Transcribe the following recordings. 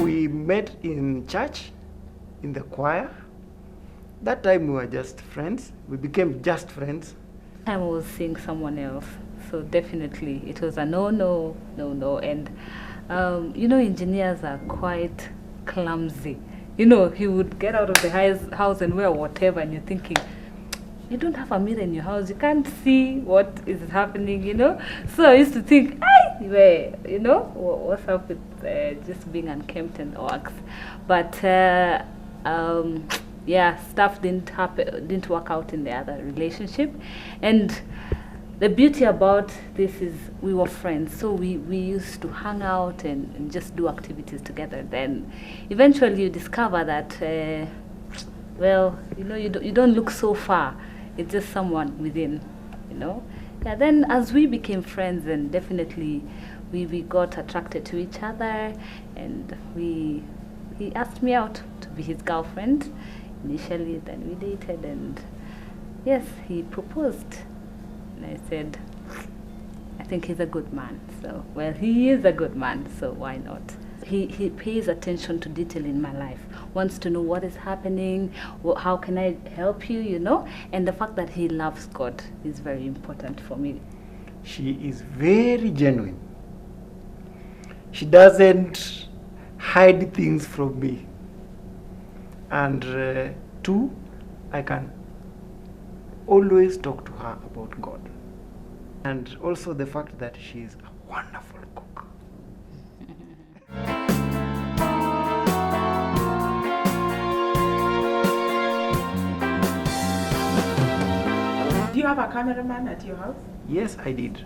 We met in church, in the choir. That time we were just friends. We became just friends. I was seeing someone else, so definitely it was a no. And engineers are quite clumsy. He would get out of the house and wear whatever, and you're thinking, you don't have a mirror in your house, you can't see what is happening, So I used to think, what's up with just being unkempt and wax? But stuff didn't work out in the other relationship. And the beauty about this is we were friends, so we used to hang out and just do activities together. Then eventually you discover that, you don't look so far. It's just someone within, Yeah, then as we became friends, and definitely we got attracted to each other, and he asked me out to be his girlfriend initially. Then we dated, and yes, he proposed. And I said, I think he's a good man. So, well, he is a good man, so why not? He pays attention to detail in my life, wants to know what is happening, how can I help you, And the fact that he loves God is very important for me. She is very genuine. She doesn't hide things from me. And two, I can always talk to her about God. And also the fact that she is a wonderful cook. Do you have a cameraman at your house? Yes, I did.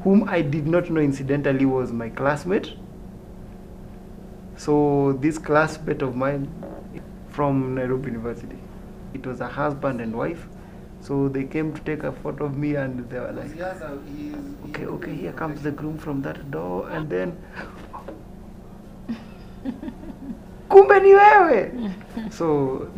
Whom I did not know, incidentally, was my classmate. So this classmate of mine from Nairobi University, it was a husband and wife. So they came to take a photo of me, and they were like, okay, here comes the groom from that door, and then kumbe ni wewe. So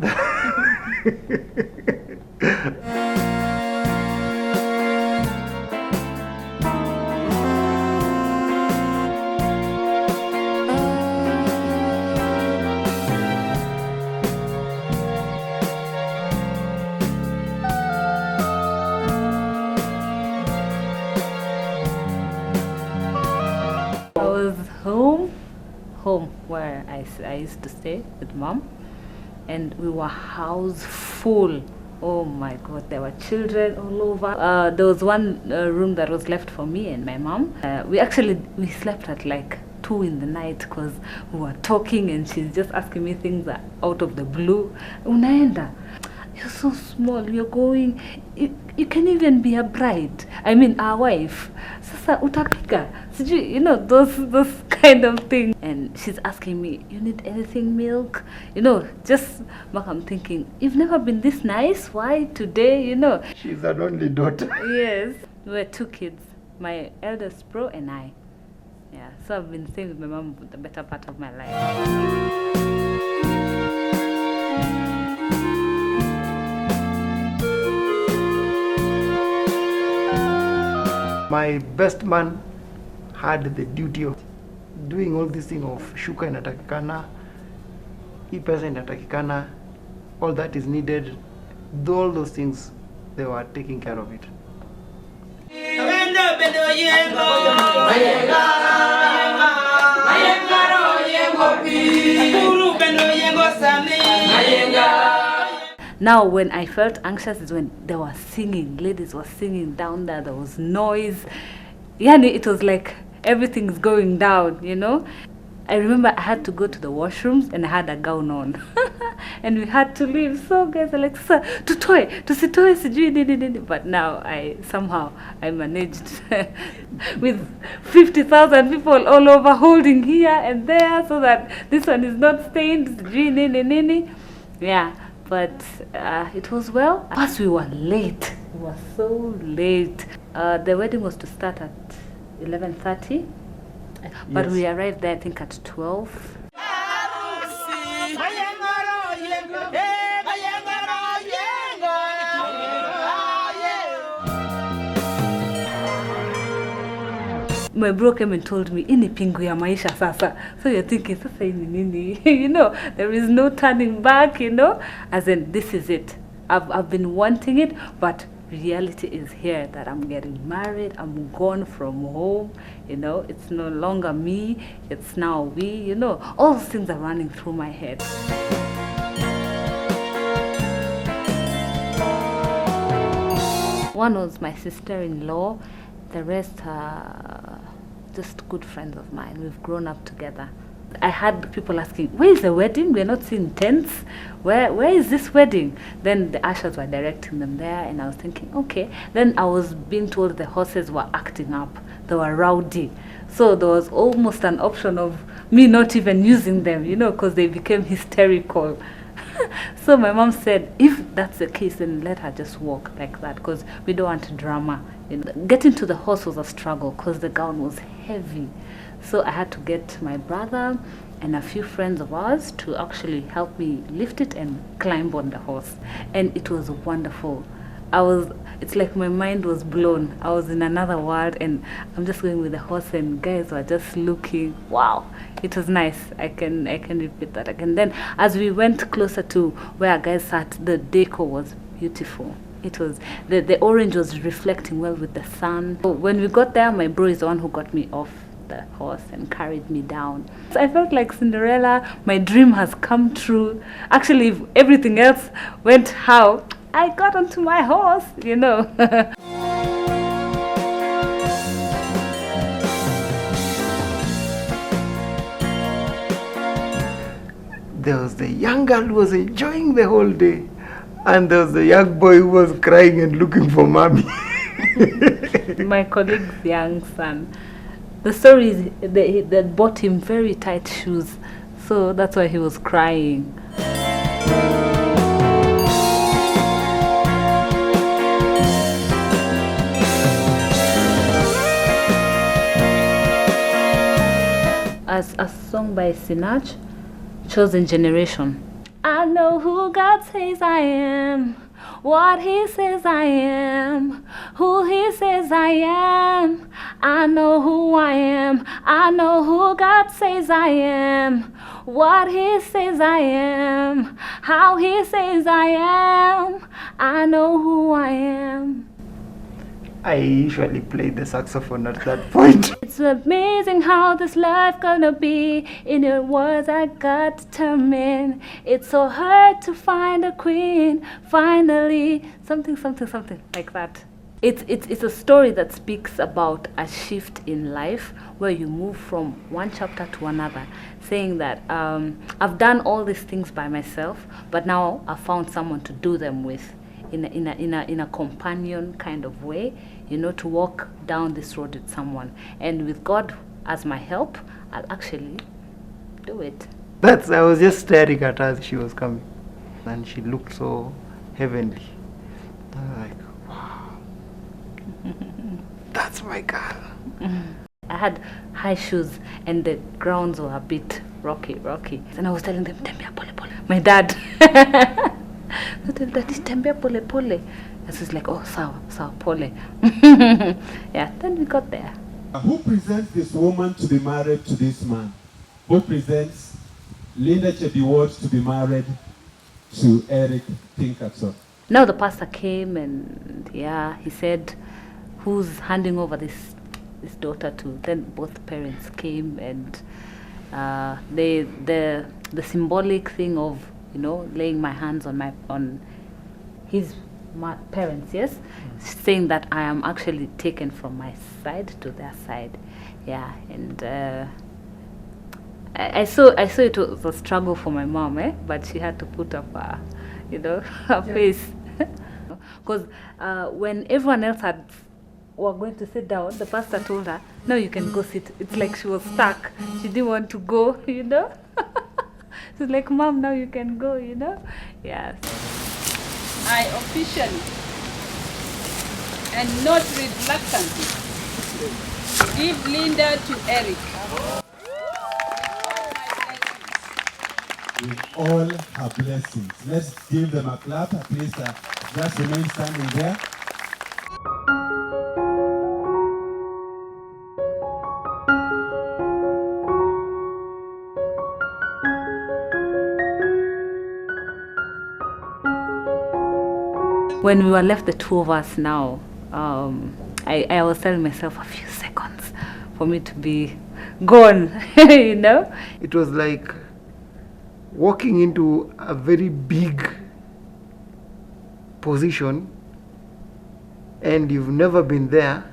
home where I used to stay with Mom, and we were house full. Oh my God, there were children all over. There was one room that was left for me and my mom. We slept at like 2 in the night because we were talking, and she's just asking me things out of the blue. Unaenda, you're so small, you're going, you can even be a bride. I mean, our wife. Sasa utapika. Those kind of things. And she's asking me, you need anything, milk? Just I'm thinking, you've never been this nice. Why today, She's an only daughter. Yes. We were 2 kids, my eldest bro and I. Yeah, so I've been staying with my mom the better part of my life. My best man had the duty of doing all this thing of shuka inatakikana, hii pesa inatakikana, all that is needed. All those things, they were taking care of it. Now, when I felt anxious is when they were singing. Ladies were singing down there. There was noise. It was like everything's going down, I remember I had to go to the washrooms and I had a gown on. And we had to leave. So guys are like, sir, tusitoe sijui. But now I managed with 50,000 people all over holding here and there so that this one is not stained. Yeah. But it was well. Plus we were late. We were so late. The wedding was to start at 11:30. But we arrived there, I think, at 12. My bro came and told me, ini pingu ya maisha sasa. So you're thinking, sasa ini nini? You know, there is no turning back, you know, as in, this is it. I've been wanting it, but reality is here that I'm getting married, I'm gone from home, you know, it's no longer me, it's now we, you know, all those things are running through my head. One was my sister-in-law, the rest are just good friends of mine. We've grown up together. I had people asking, where is the wedding? We're not seeing tents. Where is this wedding? Then the ushers were directing them there, and I was thinking, okay. Then I was being told the horses were acting up. They were rowdy. So there was almost an option of me not even using them, you know, because they became hysterical. So my mom said, if that's the case, then let her just walk like that, because we don't want drama. You know, getting to the horse was a struggle because the gown was heavy. So I had to get my brother and a few friends of ours to actually help me lift it and climb on the horse. And it was wonderful. It's like my mind was blown. I was in another world, and I'm just going with the horse, and guys were just looking. Wow, it was nice. I can repeat that again. Then as we went closer to where guys sat, the decor was beautiful. It was, the orange was reflecting well with the sun. So when we got there, my bro is the one who got me off the horse and carried me down. So I felt like Cinderella. My dream has come true. Actually, if everything else went how, I got onto my horse, you know. There was the young girl who was enjoying the whole day, and there was the young boy who was crying and looking for mommy. My colleague's young son. The story is they bought him very tight shoes, so that's why he was crying. As a song by Sinach, Chosen Generation. I know who God says I am, what He says I am, who He says I am. I know who I am, I know who God says I am, what He says I am, how He says I am. I know who I am. I usually play the saxophone at that point. It's amazing how this life gonna be. In your words I got determined. It's so hard to find a queen. Finally, something like that. It's a story that speaks about a shift in life where you move from one chapter to another, saying that I've done all these things by myself, but now I've found someone to do them with. In a companion kind of way, you know, to walk down this road with someone. And with God as my help, I'll actually do it. I was just staring at her as she was coming, and she looked so heavenly. I was like, wow, that's my girl. I had high shoes and the grounds were a bit rocky. And I was telling them, tembea pole pole. My dad. That is tembea pole pole. And she's like, oh, sawa pole. Yeah, then we got there. Who presents this woman to be married to this man? Who presents Linda Chebiwot to be married to Eric Pinkerton? Now the pastor came and he said, who's handing over this daughter to? Then both parents came, and the symbolic thing of, you know, laying my hands on his parents, yes, saying that I am actually taken from my side to their side. Yeah, and I saw it was a struggle for my mom, but she had to put up her face. Because when everyone else were going to sit down, the pastor told her, no, you can go sit. It's like she was stuck. She didn't want to go, you know. She's like, Mom, now you can go, you know. Yes. I officially and not reluctantly give Linda to Eric. With all her blessings. Let's give them a clap. At least just remain standing there. When we were left, the two of us now, I was telling myself a few seconds for me to be gone, you know? It was like walking into a very big position and you've never been there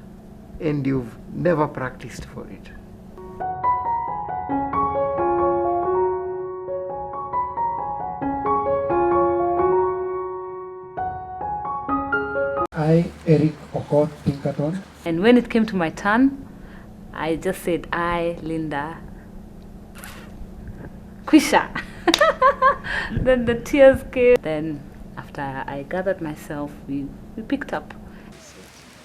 and you've never practiced for it. I, Eric Okot Pinkerton. And when it came to my turn, I just said, I, Linda, Kwisha. Then the tears came. Then after I gathered myself, we picked up.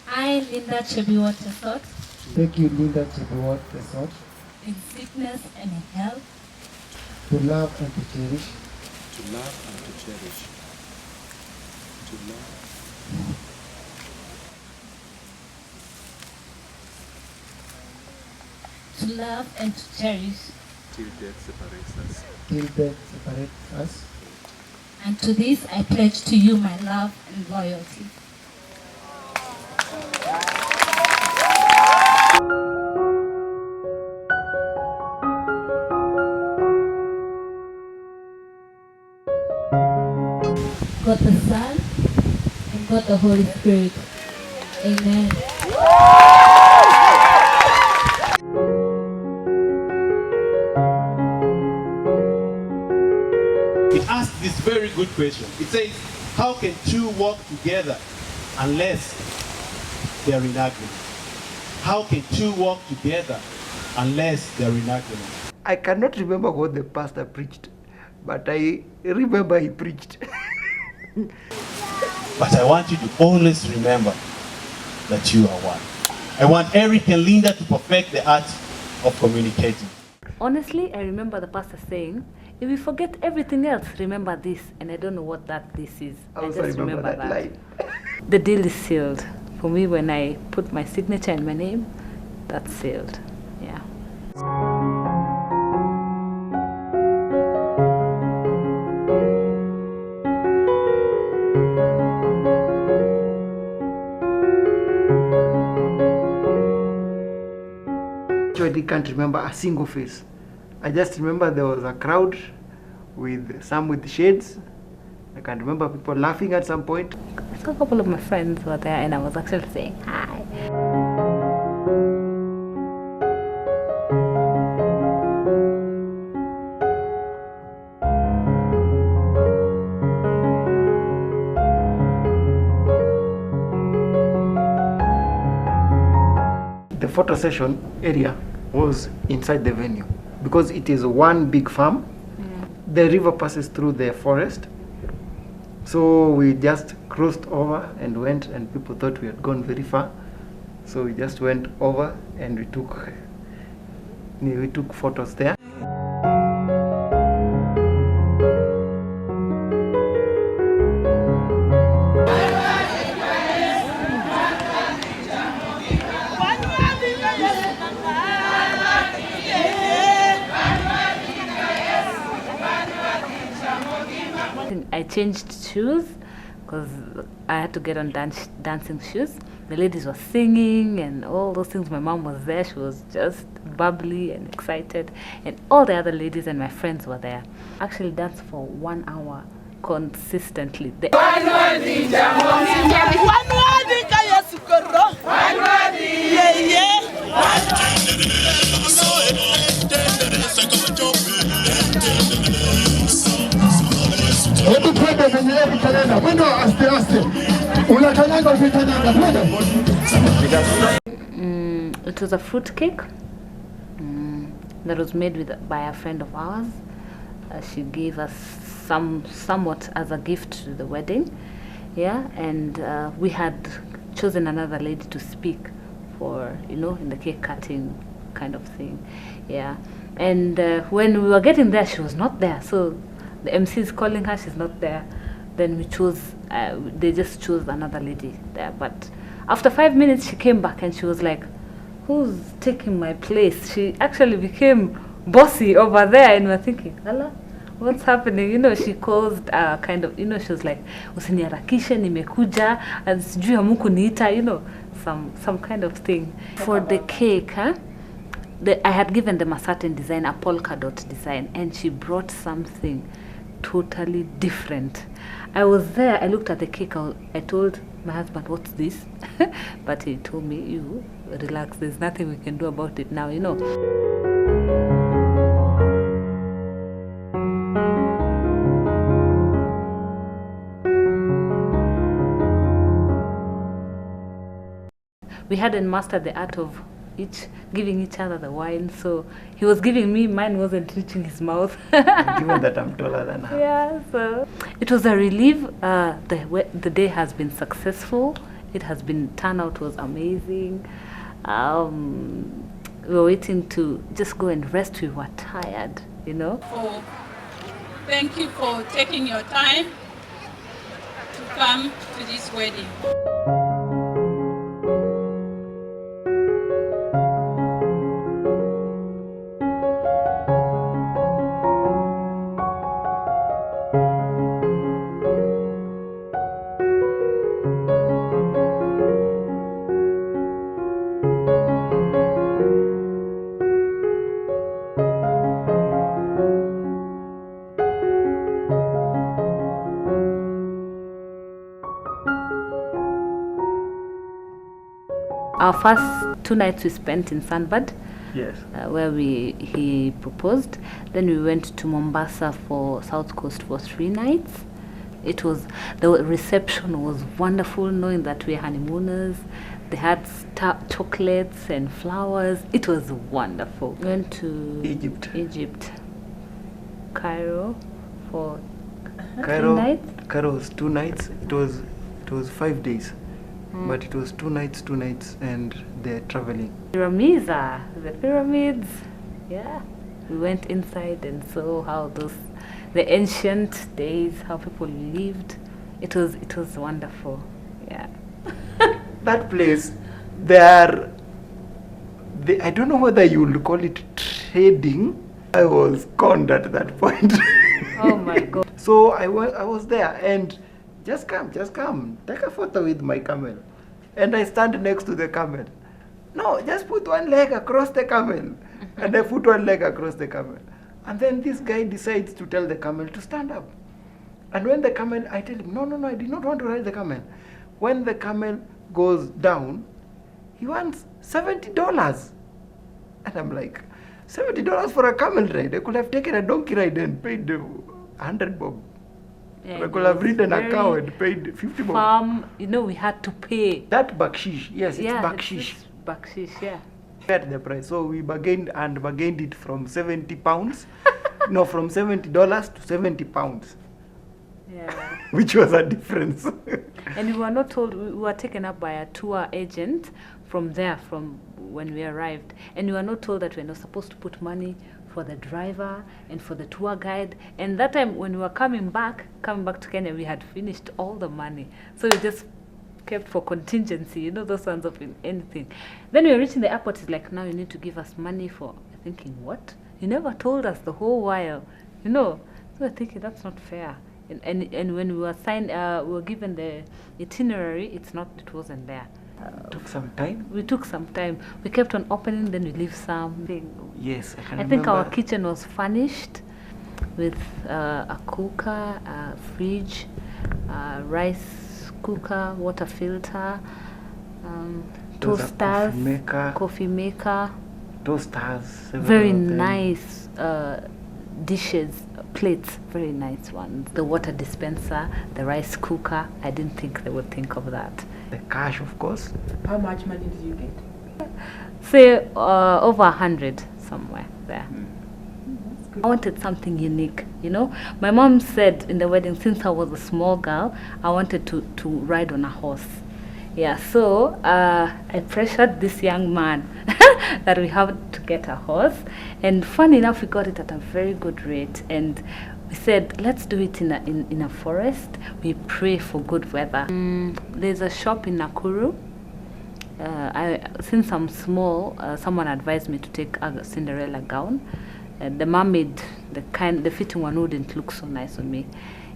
I, Linda Chebiwot-Tesot, Thank you, Linda Chebiwot-Tesot, in sickness and in health, to love and to cherish, to love and to cherish, to love. to love and to cherish, Till death separates us. till death separates us. and to this I pledge to you my love and loyalty. God the Son and God the Holy Spirit. Amen. It asks this very good question. It says, how can two walk together unless they are in agreement? How can two walk together unless they are in agreement? I cannot remember what the pastor preached, but I remember he preached. But I want you to always remember that you are one. I want Eric and Linda to perfect the art of communicating. Honestly, I remember the pastor saying, if you forget everything else, remember this. And I don't know what this is. I also just remember that line. The deal is sealed. For me, when I put my signature and my name, that's sealed. Yeah. Actually can't remember a single face. I just remember there was a crowd with some with shades. I can remember people laughing at some point. So a couple of my friends were there and I was actually saying hi. The photo session area was inside the venue because it is one big farm. The river passes through the forest. So we just crossed over and went, and people thought we had gone very far. So we just went over and we took photos there. I changed shoes because I had to get on dancing shoes. The ladies were singing and all those things. My mom was there. She was just bubbly and excited. And all the other ladies and my friends were there. Actually danced for 1 hour consistently. It was a fruit cake that was made by a friend of ours. She gave us somewhat as a gift to the wedding. Yeah, and we had chosen another lady to speak for, in the cake cutting kind of thing. Yeah, and when we were getting there, she was not there. So the MC is calling her, she's not there. Then they just chose another lady there. But after 5 minutes, she came back and she was like, who's taking my place? She actually became bossy over there, and we're thinking, Allah, what's happening? You know, she caused kind of, you know, she was like, usiniharakishe nimekuja, and sijui hamukuniita, you know, some kind of thing. For the cake, huh? I had given them a certain design, a polka dot design, and she brought something totally different. I was there, I looked at the cake, I told my husband, what's this? But he told me, you relax, there's nothing we can do about it now, you know. We hadn't mastered the art of giving each other the wine, so he was giving me, mine wasn't reaching his mouth. Given that I'm taller than her. Yeah, so it was a relief. The day has been successful. It has been, turnout was amazing. We were waiting to just go and rest. We were tired, you know. Thank you for taking your time to come to this wedding. Our first 2 nights we spent in Sandbad, Yes. where he proposed. Then we went to Mombasa for South Coast for 3 nights. The reception was wonderful, knowing that we're honeymooners. They had chocolates and flowers. It was wonderful. We went to Egypt, Cairo for 3 nights. Cairo was 2 nights. It was 5 days. But it was 2 nights, and they're traveling. The pyramids. Yeah. We went inside and saw how the ancient days, how people lived. It was wonderful. Yeah. That place, I don't know whether you would call it trading. I was conned at that point. Oh my God. So I was there, and just come, take a photo with my camel. And I stand next to the camel. No, just put one leg across the camel. And I put one leg across the camel. And then this guy decides to tell the camel to stand up. And when the camel, I tell him, no, I did not want to ride the camel. When the camel goes down, he wants $70. And I'm like, $70 for a camel ride? I could have taken a donkey ride and paid 100 bob. Yeah, I could have ridden a cow and paid 50 bob. Farm, you know, we had to pay. That bakshish, yes, it's Yeah, bakshish. it's bakshish, yeah. At the price, so we bargained it from 70 pounds. No, from $70 to 70 pounds. Yeah. Which was a difference. And we were not told, we were taken up by a tour agent from when we arrived. And we were not told that we're not supposed to put money for the driver and for the tour guide. And that time when we were coming back to Kenya, we had finished all the money. So we just kept for contingency, you know, those ones of anything. Then we were reaching the airport, it's like, now you need to give us money for, thinking, what? You never told us the whole while, you know. So we're thinking, that's not fair. And when we were we were given the itinerary, it wasn't there. Took some time. We took some time. We kept on opening, then we leave some. Yes, I think our kitchen was furnished with a cooker, a fridge, rice cooker, water filter, toasters, coffee maker, toasters, very nice dishes, plates, very nice ones. The water dispenser, the rice cooker. I didn't think they would think of that. The cash, of course. How much money did you get? Say over 100 somewhere there. I wanted something unique, you know. My mom said in the wedding, since I was a small girl, I wanted to ride on a horse. Yeah, so I pressured this young man that we have to get a horse. And funny enough, we got it at a very good rate. And we said, let's do it in a forest. We pray for good weather. There's a shop in Nakuru. Since I'm small, someone advised me to take a Cinderella gown. the mermaid, the fitting one wouldn't look so nice on me.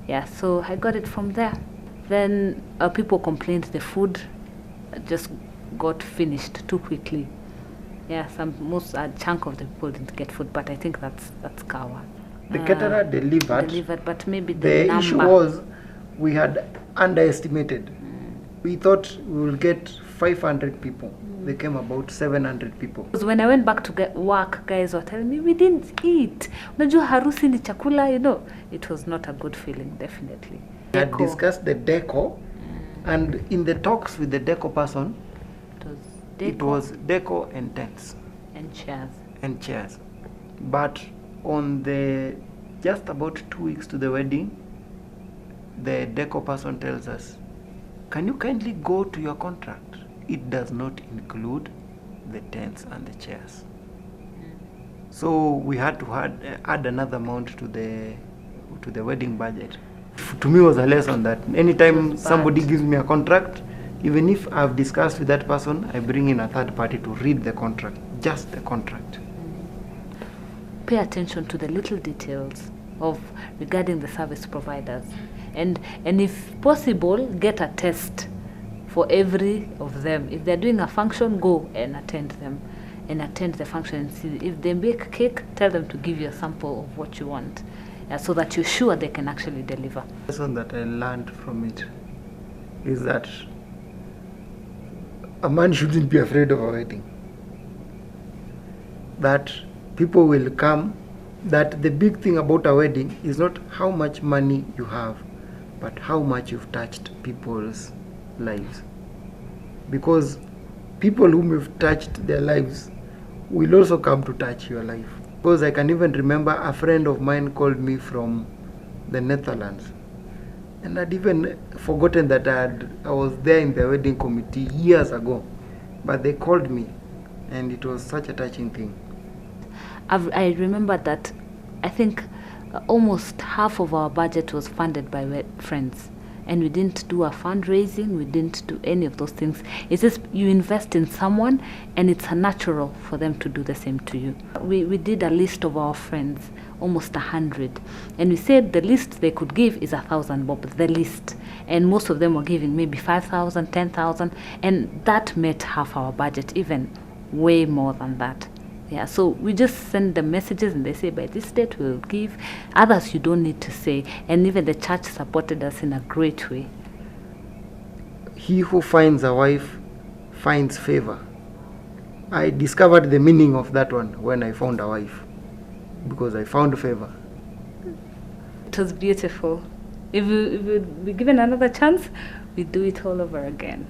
Yeah, so I got it from there. Then people complained the food just got finished too quickly. Yeah, a chunk of the people didn't get food, but I think that's Kawa. The caterer delivered, but maybe the number. issue was we had underestimated. We thought we will get 500 people. They came about 700 people. Because when I went back to work, guys were telling me we didn't eat. Unajua harusi ni chakula, you know. It was not a good feeling, definitely. We had discussed the deco, and in the talks with the deco person, it was deco and tents and chairs. But on the just about 2 weeks to the wedding, the deco person tells us, can you kindly go to your contract? It does not include the tents and the chairs. So we had to add another amount to the wedding budget. To me, it was a lesson that anytime somebody gives me a contract, even if I've discussed with that person, I bring in a third party to read the contract, just the contract. Pay attention to the little details regarding the service providers, and if possible, get a test for every of them. If they're doing a function, go and attend them, and attend the function and see. If they bake cake, tell them to give you a sample of what you want, so that you're sure they can actually deliver. The lesson that I learned from it is that a man shouldn't be afraid of a wedding. That people will come, that the big thing about a wedding is not how much money you have, but how much you've touched people's lives. Because people whom you've touched their lives will also come to touch your life. Because I can even remember a friend of mine called me from the Netherlands, and I'd even forgotten that I was there in the wedding committee years ago, but they called me, and it was such a touching thing. I remember that I think almost half of our budget was funded by friends, and we didn't do a fundraising, we didn't do any of those things. It's just you invest in someone and it's natural for them to do the same to you. We did a list of our friends, almost 100, and we said the least they could give is 1,000 bob, the least, and most of them were giving maybe 5,000, 10,000, and that met half our budget, even way more than that. Yeah, so we just send them messages and they say by this date we'll give. Others you don't need to say, and even the church supported us in a great way. He who finds a wife finds favor. I discovered the meaning of that one when I found a wife, because I found favor. It was beautiful. If we be given another chance, we do it all over again.